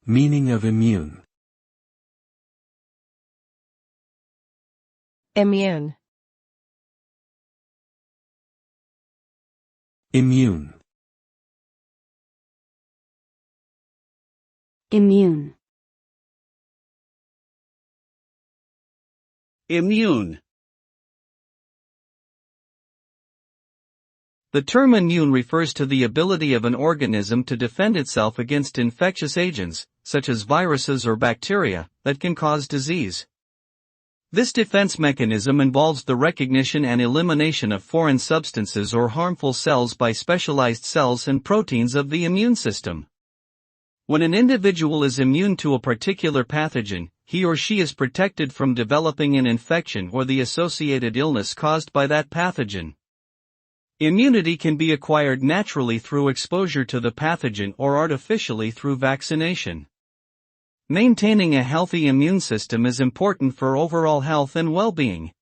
Meaning of immune. Immune. Immune. Immune. Immune. The term immune refers to the ability of an organism to defend itself against infectious agents, such as viruses or bacteria, that can cause disease. This defense mechanism involves the recognition and elimination of foreign substances or harmful cells by specialized cells and proteins of the immune system. When an individual is immune to a particular pathogen, he or she is protected from developing an infection or the associated illness caused by that pathogen. Immunity can be acquired naturally through exposure to the pathogen or artificially through vaccination. Maintaining a healthy immune system is important for overall health and well-being.